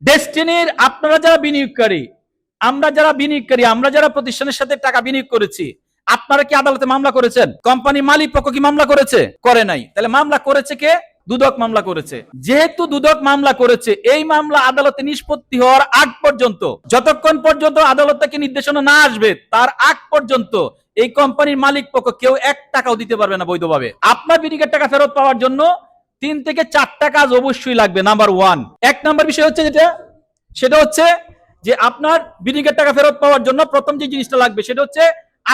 ডেস্টিনির আপনারা যারা বিনিয়োগকারী, আমরা যারা প্রতিষ্ঠানের সাথে টাকা বিনিয়োগ করেছি, আপনারা কি আদালতে মামলা করেছেন? কোম্পানি মালিক পক্ষ কি মামলা করেছে? করে নাই। তাহলে মামলা করেছে কে? দুদক মামলা করেছে। যেহেতু দুদক মামলা করেছে, এই মামলা আদালতে নিষ্পত্তি হওয়ার আগ পর্যন্ত, যতক্ষণ পর্যন্ত আদালত থেকে নির্দেশনা না আসবে তার আগ পর্যন্ত এই কোম্পানির মালিক পক্ষ কেউ 1 টাকাও দিতে পারবে না বৈধভাবে। আপনার বিনিয়োগের টাকা ফেরত পাওয়ার জন্য 3 থেকে 4টা কাজ অবশ্যই লাগবে। নাম্বার 1, 1 নাম্বার বিষয় হচ্ছে সেটা হচ্ছে যে আপনার বিনিয়োগের টাকা ফেরত পাওয়ার জন্য প্রথম যে জিনিসটা লাগবে সেটা হচ্ছে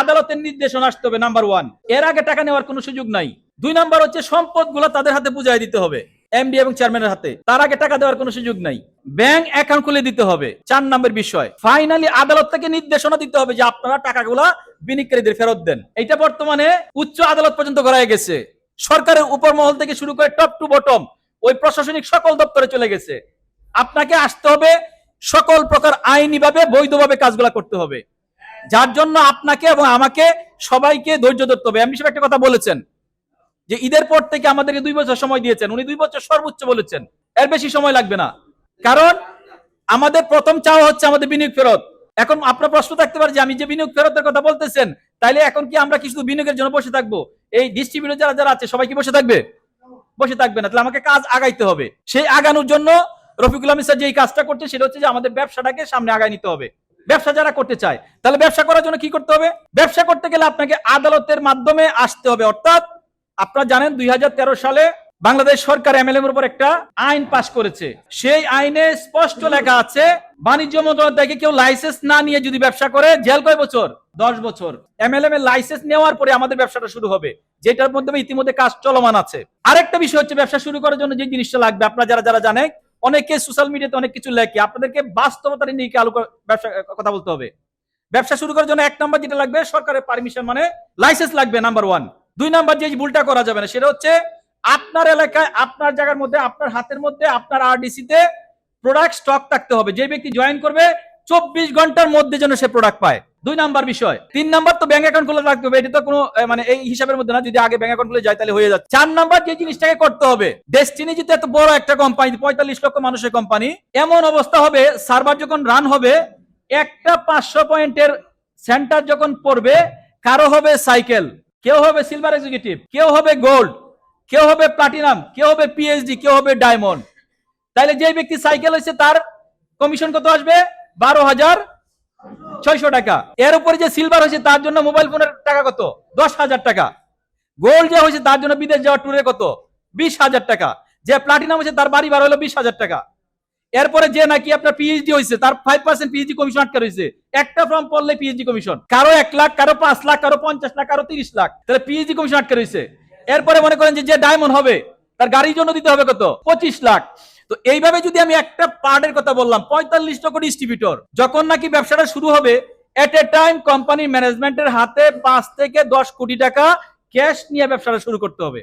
আদালতের নির্দেশনা আসতে হবে। নাম্বার 1, এর আগে টাকা নেওয়ার কোনো সুযোগ নাই। 2 নাম্বার হচ্ছে সম্পদগুলো তাদের হাতে বুঝাই দিতে হবে, এমডি এবং চেয়ারম্যানের হাতে, তার আগে টাকা দেওয়ার কোনো সুযোগ নাই। ব্যাংক অ্যাকাউন্ট খুলে দিতে হবে। 4 নাম্বার বিষয়, ফাইনালি আদালত থেকে নির্দেশনা দিতে হবে যে আপনারা টাকাগুলা বিনিয়োগকারীদের ফেরত দেন। এটা বর্তমানে উচ্চ আদালত পর্যন্ত করা গেছে, সরকারের উপর মহল থেকে শুরু করে টপ টু বটম ওই প্রশাসনিক সকল দপ্তরে চলে গেছে। আপনাকে আসতে হবে, সকল প্রকার আইনিভাবে বৈধভাবে কাজগুলা করতে হবে, যার জন্য আপনাকে এবং আমাকে সবাইকে ধৈর্য ধরতে হবে। এমনি একটা কথা বলেছেন যে ঈদের পর থেকে আমাদেরকে 2 বছর সময় দিয়েছেন, উনি 2 বছর সর্বোচ্চ বলেছেন, এর বেশি সময় লাগবে না। কারণ আমাদের প্রথম চাওয়া হচ্ছে আমাদের বিনিয়োগ ফেরত। এখন আপনার প্রশ্ন থাকতে পারে যে আমি যে বিনিয়োগ ফেরতের কথা বলতেছেন, তাইলে এখন কি আমরা কিছু বিনিয়োগের জন্য বসে থাকবো? এই ডিস্ট্রিবিউটর যারা যারা আছে সবাই কি বসে থাকবে? বসে থাকবে না। তাহলে আমাকে কাজ আগাইতে হবে। সেই আগানোর জন্য রফিকুল আহমেদ স্যার যে কাজটা করছে সেটা হচ্ছে যে আমাদের ব্যবসাটাকে সামনে আগায় নিতে হবে। ব্যবসা যারা করতে চায়, তাহলে ব্যবসা করার জন্য কি করতে হবে? ব্যবসা করতে গেলে আপনাকে আদালতের মাধ্যমে আসতে হবে। অর্থাৎ আপনারা জানেন 2013 সালে বাংলাদেশ সরকার এমএলএম এর উপর একটা আইন পাশ করেছে। সেই আইনে স্পষ্ট লেখা আছে বাণিজ্য মন্ত্রণালয় থেকে কেউ লাইসেন্স না নিয়ে যদি ব্যবসা করে জেল কয় বছর? 10 বছর। এমএলএম এর লাইসেন্স নেওয়ার পরে আমাদের ব্যবসাটা শুরু হবে, যেটার মধ্যে ইতিমধ্যে কাজ চলমান আছে। আরেকটা বিষয় হচ্ছে ব্যবসা শুরু করার জন্য যে জিনিসটা লাগবে, আপনারা যারা যারা জানেন, অনেকে সোশ্যাল মিডিয়াতে অনেক কিছু লেখে, আপনাদেরকে বাস্তবতা নিয়ে আলো ব্যবসা কথা বলতে হবে। ব্যবসা শুরু করার জন্য 1 নাম্বার যেটা লাগবে সরকারের পারমিশন, মানে লাইসেন্স লাগবে, নাম্বার 1। 2 নাম্বার যে ভুলটা করা যাবে না সেটা হচ্ছে আপনার এলাকায়, আপনার জায়গার মধ্যে, আপনার হাতের মধ্যে, আপনার আরডিসি তে প্রোডাক্ট স্টক থাকতে হবে। যে ব্যক্তি জয়েন করবে 24 ঘন্টার মধ্যে যেন সে প্রোডাক্ট পায়। 2 নাম্বার বিষয়। 3 নাম্বার তো ব্যাংক অ্যাকাউন্ট খুলে রাখতে হবে। এটা তো কোনো মানে এই হিসাবের মধ্যে না, যদি আগে ব্যাংক অ্যাকাউন্ট খুলে যায় তাহলে হয়ে যাচ্ছে। 4 নাম্বার যে জিনিসটাকে করতে হবে, ডেস্টিনি যেহেতু এত বড় একটা কোম্পানি, 45 লক্ষ মানুষের কোম্পানি, এমন অবস্থা হবে সার্ভার যখন রান হবে, একটা 500 পয়েন্টের সেন্টার যখন পড়বে, কারো হবে সাইকেল, কেউ হবে সিলভার এক্সিকিউটিভ, কেউ হবে গোল্ড, কেউ হবে প্লাটিনাম, কেউ হবে পিএইচডি, কেউ হবে ডায়মন্ড। তাইলে যে ব্যক্তি সাইকেল হয়েছে তার কমিশন কত আসবে? 12,600 টাকা। এর উপরে যে সিলভার হয়েছে তার জন্য মোবাইল ফোনের টাকা কত? 10,000 টাকা। গোল্ড যে হয়েছে তার জন্য বিদেশ যাওয়ার ট্যুরে কত? 20,000 টাকা। যে প্লাটিনাম হয়েছে তার বাড়ি ভাড়া হলো 20,000 টাকা। এরপরে যে নাকি আপনার পিএইচডি হয়েছে তার 5% পিএইচডি কমিশন আটকে রয়েছে। একটা ফর্ম পড়লে পিএইচডি কমিশন, কারো 1 লাখ, কারো 5 লাখ, কারো 50 লাখ, কারো 30 লাখ, তাহলে পিএইচডি কমিশন আটকে রয়েছে। এরপরে মনে করেন যে ডায়মন্ড হবে তার গাড়ির জন্য দিতে হবে কত? 25 লাখ। তো এইভাবে যদি আমি একটা পার্টের কথা বললাম, 45 লক্ষ ডিস্ট্রিবিউটর, যখন নাকি ব্যবসাটা শুরু হবে, এট এ টাইম কোম্পানি ম্যানেজমেন্টের হাতে 5 থেকে 10 কোটি টাকা ক্যাশ নিয়ে ব্যবসাটা শুরু করতে হবে।